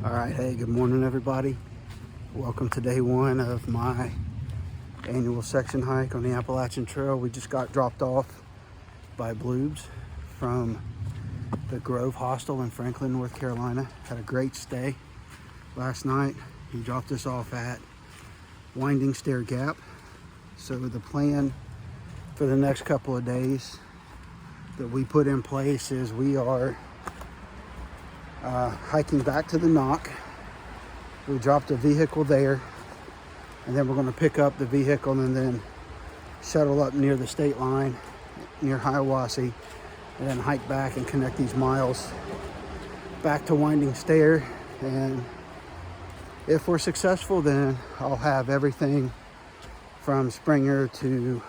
All right, hey, good morning everybody. Welcome to day one of my annual section hike on the Appalachian Trail. We just got dropped off by Bloobs from the Grove Hostel in Franklin, North Carolina. Had a great stay last night. He dropped us off at Winding Stair Gap. So the plan for the next couple of days that we put in place is we are hiking back to the Knock. We dropped a vehicle there, and then we're going to pick up the vehicle and then shuttle up near the state line, near Hiawassee, and then hike back and connect these miles back to Winding Stair. And if we're successful, then I'll have everything from Springer to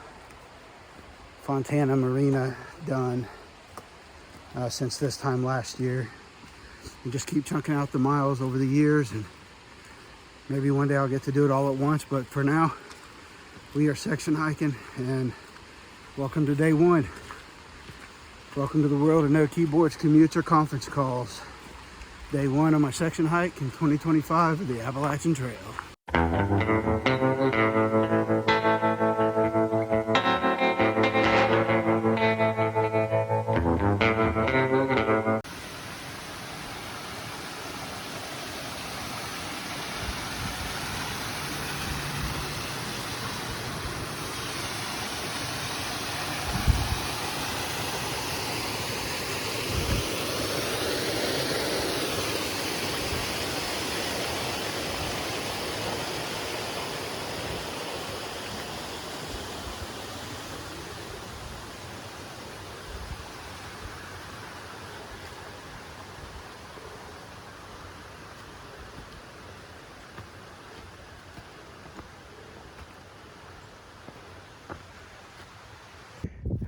Fontana Marina done since this time last year. And just keep chunking out the miles over the years, and maybe one day I'll get to do it all at once. But for now, we are section hiking, and welcome to day one. Welcome to the world of no keyboards, commutes, or conference calls. Day one of my section hike in 2025 of the Appalachian Trail.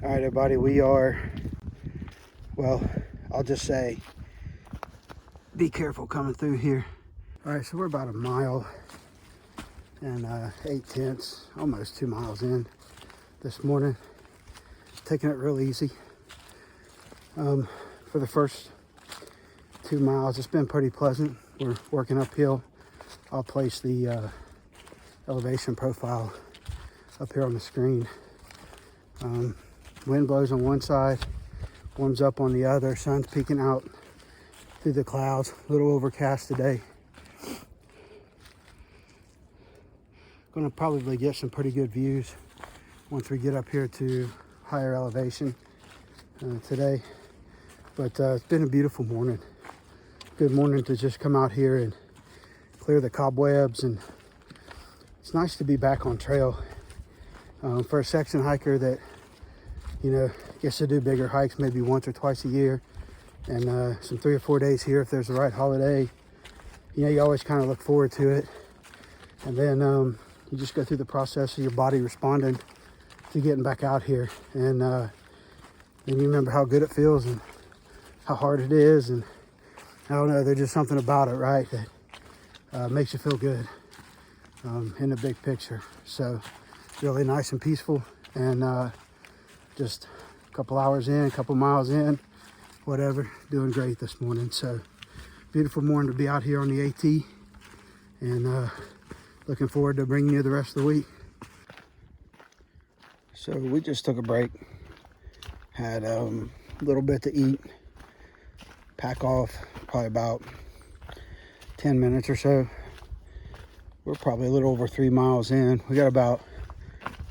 All right, everybody, we are, well, I'll just say, be careful coming through here. All right, so we're about a mile and 8/10, almost 2 miles in this morning. Taking it real easy. For the first 2 miles, it's been pretty pleasant. We're working uphill. I'll place the elevation profile up here on the screen. Wind blows on one side, warms up on the other. Sun's peeking out through the clouds. A little overcast today. Gonna probably get some pretty good views once we get up here to higher elevation today. But it's been a beautiful morning. Good morning to just come out here and clear the cobwebs, and it's nice to be back on trail. For a section hiker that, you know, gets to do bigger hikes maybe once or twice a year, and some 3 or 4 days here if there's the right holiday, you know, you always kind of look forward to it. And then you just go through the process of your body responding to getting back out here, and then you remember how good it feels and how hard it is, and I don't know, there's just something about it, right, that makes you feel good in the big picture. So really nice and peaceful, and just a couple hours in, a couple miles in, whatever, doing great this morning. So beautiful morning to be out here on the AT, and looking forward to bringing you the rest of the week. So we just took a break, had a little bit to eat, pack off, probably about 10 minutes or so. We're probably a little over 3 miles in. We got about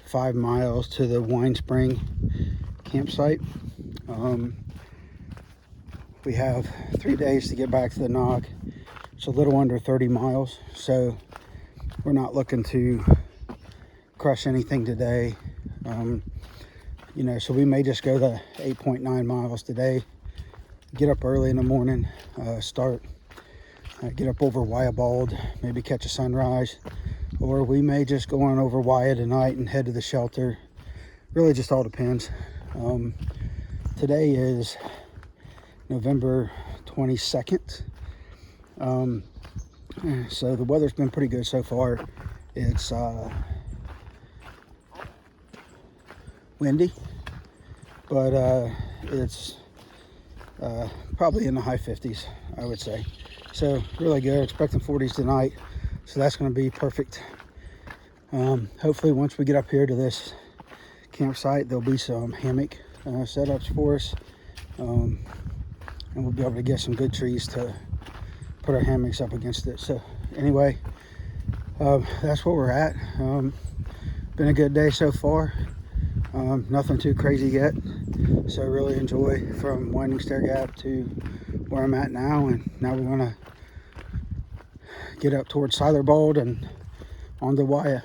5 miles to the Wine Spring campsite. We have 3 days to get back to the Knock. It's a little under 30 miles, so we're not looking to crush anything today. You know, so we may just go the 8.9 miles today. Get up early in the morning, get up over Wyabald, maybe catch a sunrise, or we may just go on over Wya tonight and head to the shelter. Really just all depends. Today is November 22nd. So the weather's been pretty good so far. It's windy, but it's probably in the high 50s, I would say. So really good. Expecting 40s tonight, so that's going to be perfect. Hopefully once we get up here to this campsite, there'll be some hammock setups for us, and we'll be able to get some good trees to put our hammocks up against it. So anyway, that's where we're at. Been a good day so far. Nothing too crazy yet, so really enjoy from Winding Stair Gap to where I'm at now. And now we're gonna get up towards Bald and on the Waya.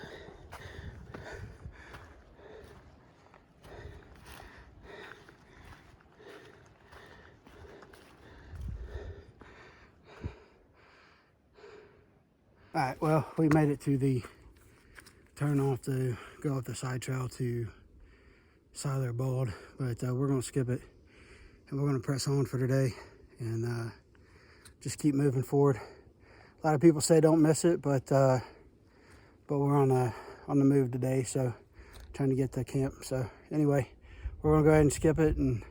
All right, well, we made it to the turn off to go up the side trail to Bald, but we're gonna skip it and we're gonna press on for today and just keep moving forward. A lot of people say don't miss it, but we're on the move today, so trying to get to camp. So anyway, we're gonna go ahead and skip it and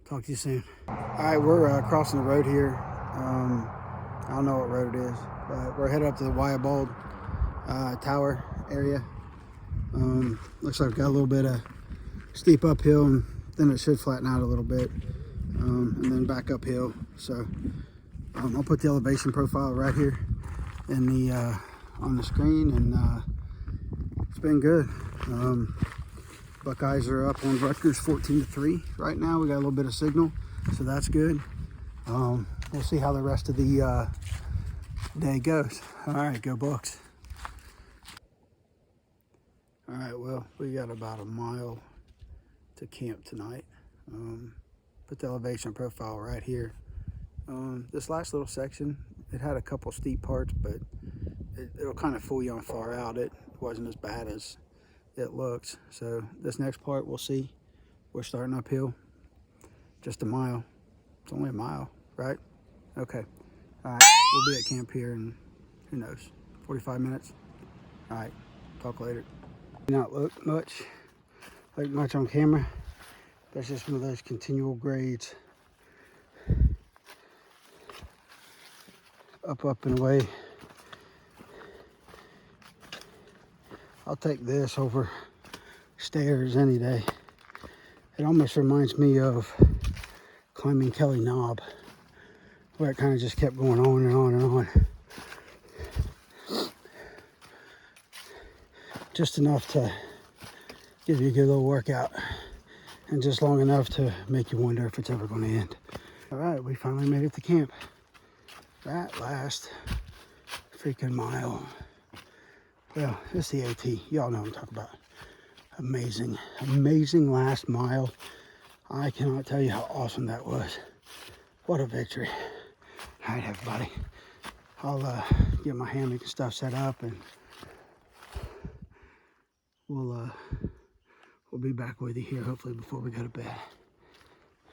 talk to you soon. All right, we're crossing the road here. I don't know what road it is, but we're headed up to the Bald Tower area. Looks like we've got a little bit of steep uphill, and then it should flatten out a little bit, and then back uphill. So I'll put the elevation profile right here in the on the screen, and it's been good. Buckeyes are up on Rutgers 14-3 right now. We got a little bit of signal, so that's good. We'll see how the rest of the day goes. All right, go Bucks. All right, well, we got about a mile to camp tonight. Put the elevation profile right here. This last little section, it had a couple steep parts, but it'll kind of fool you on far out. It wasn't as bad as it looks. So this next part, we'll see. We're starting uphill, just a mile. It's only a mile, right? Okay. All right, we'll be at camp here in, who knows, 45 minutes. All right, talk later. Not look much on camera. That's just one of those continual grades. Up and away. I'll take this over stairs any day. It almost reminds me of climbing Kelly Knob, where it kind of just kept going on and on and on. Just enough to give you a good little workout, and just long enough to make you wonder if it's ever going to end. All right, we finally made it to camp. That last freaking mile. Well, it's the AT. Y'all know what I'm talking about. Amazing, amazing last mile. I cannot tell you how awesome that was. What a victory. All right, everybody. I'll get my hammock and stuff set up, and we'll be back with you here hopefully before we go to bed.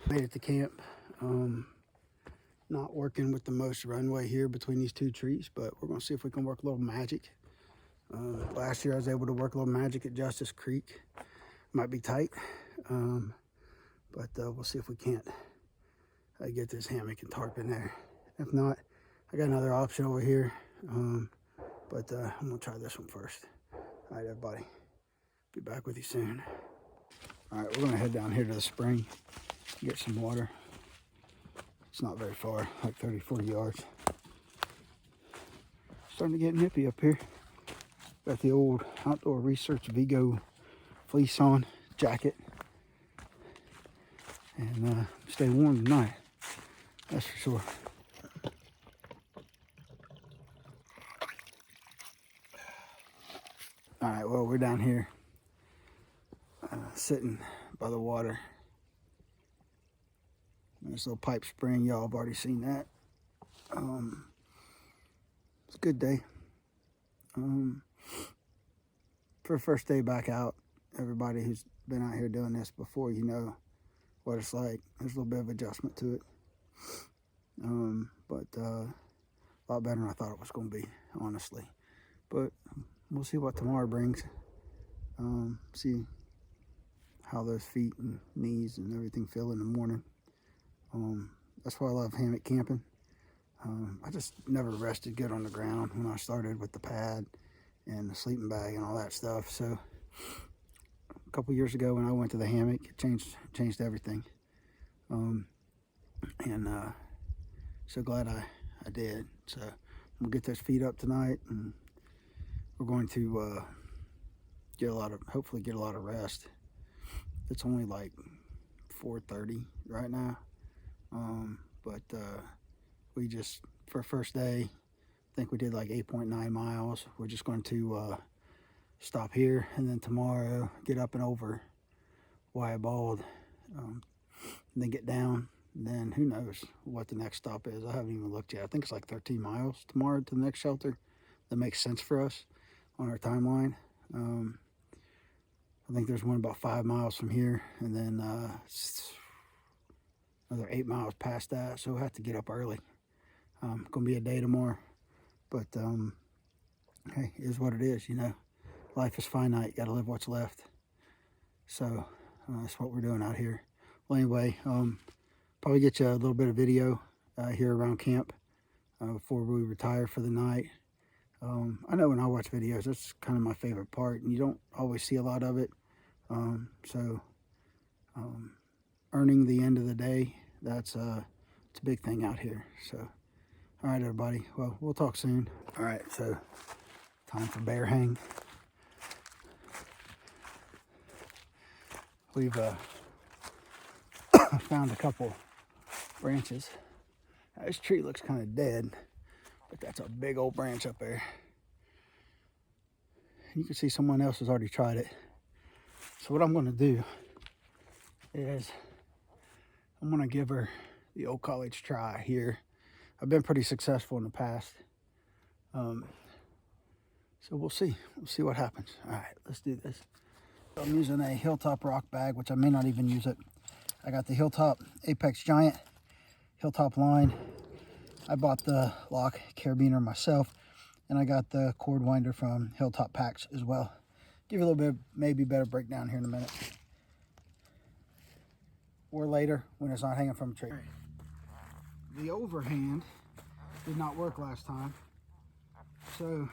Made it to camp. Not working with the most runway here between these two trees, but we're gonna see if we can work a little magic. Last year I was able to work a little magic at Justice Creek. Might be tight, but we'll see if we can't get this hammock and tarp in there. If not, I got another option over here, but I'm gonna try this one first. All right, everybody, be back with you soon. All right, we're gonna head down here to the spring, get some water. It's not very far, like 30-40 yards. Starting to get nippy up here. Got the old Outdoor Research Vigo fleece on, jacket, and stay warm tonight, that's for sure. All right, well, we're down here sitting by the water. This little pipe spring, y'all have already seen that. It's a good day. For a first day back out, everybody who's been out here doing this before, you know what it's like. There's a little bit of adjustment to it. But a lot better than I thought it was going to be, honestly. But we'll see what tomorrow brings. See how those feet and knees and everything feel in the morning. That's why I love hammock camping. I just never rested good on the ground when I started with the pad and the sleeping bag and all that stuff. So a couple years ago when I went to the hammock, it changed everything. So glad I did. So I'm gonna get those feet up tonight, and we're going to hopefully get a lot of rest. It's only like 4:30 right now, but we just, for first day, I think we did like 8.9 miles. We're just going to stop here, and then tomorrow get up and over Wye Bald, and then get down. And then who knows what the next stop is. I haven't even looked yet. I think it's like 13 miles tomorrow to the next shelter. That makes sense for us on our timeline. I think there's one about 5 miles from here, and then another 8 miles past that. So we'll have to get up early. Gonna be a day tomorrow, but hey, it is what it is, you know. Life is finite. You gotta live what's left. So that's what we're doing out here. Well, anyway, probably get you a little bit of video here around camp before we retire for the night. I know when I watch videos, that's kind of my favorite part, and you don't always see a lot of it. Earning the end of the day, it's a big thing out here. So, all right, everybody. Well, we'll talk soon. All right, so time for bear hang. We've found a couple branches. Now, this tree looks kind of dead, but that's a big old branch up there. You can see someone else has already tried it. So what I'm going to do is I'm going to give her the old college try here. I've been pretty successful in the past. So we'll see. We'll see what happens. All right, let's do this. I'm using a Hilltop rock bag, which I may not even use it. I got the Hilltop Apex Giant Hilltop line. I bought the lock carabiner myself, and I got the cord winder from Hilltop Packs as well. Give you a little bit, maybe better breakdown here in a minute, or later when it's not hanging from a tree. Right. The overhand did not work last time, so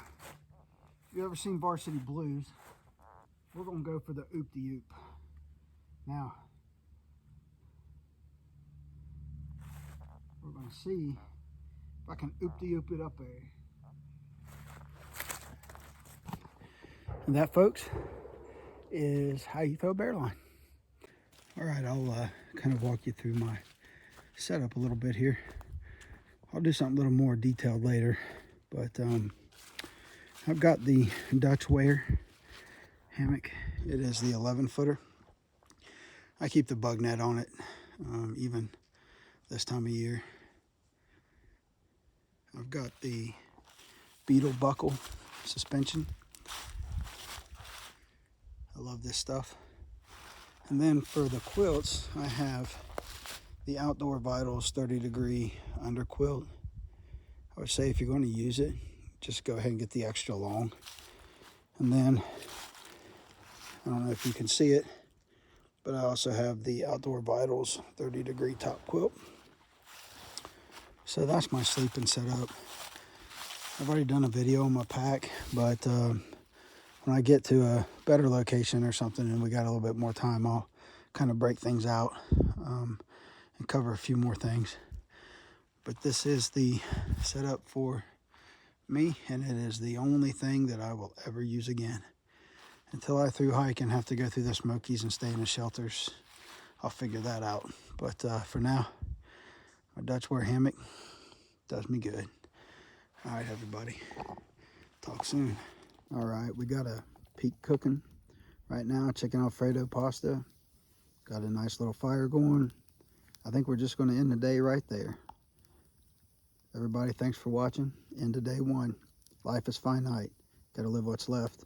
if you ever seen Varsity Blues, we're gonna go for the oop-de-oop. Now, we're gonna see if I can oop-de-oop it up there. And that, folks, is how you throw a bear line. All right, I'll kind of walk you through my setup a little bit here. I'll do something a little more detailed later, but I've got the Dutch Weir hammock. It is the 11-footer. I keep the bug net on it, even this time of year. I've got the beetle buckle suspension. I love this stuff. And then for the quilts, I have the Outdoor Vitals 30-degree under quilt. I would say if you're going to use it, just go ahead and get the extra long. And then, I don't know if you can see it, but I also have the Outdoor Vitals 30-degree top quilt. So that's my sleeping setup. I've already done a video on my pack, but when I get to a better location or something and we got a little bit more time, I'll kind of break things out and cover a few more things. But this is the setup for me, and it is the only thing that I will ever use again. Until I through hike and have to go through the Smokies and stay in the shelters, I'll figure that out. But for now, my Dutch Weir hammock does me good. All right, everybody. Talk soon. All right, we got a peak cooking right now, chicken Alfredo pasta. Got a nice little fire going. I think we're just going to end the day right there. Everybody, thanks for watching. End of day one. Life is finite. Got to live what's left.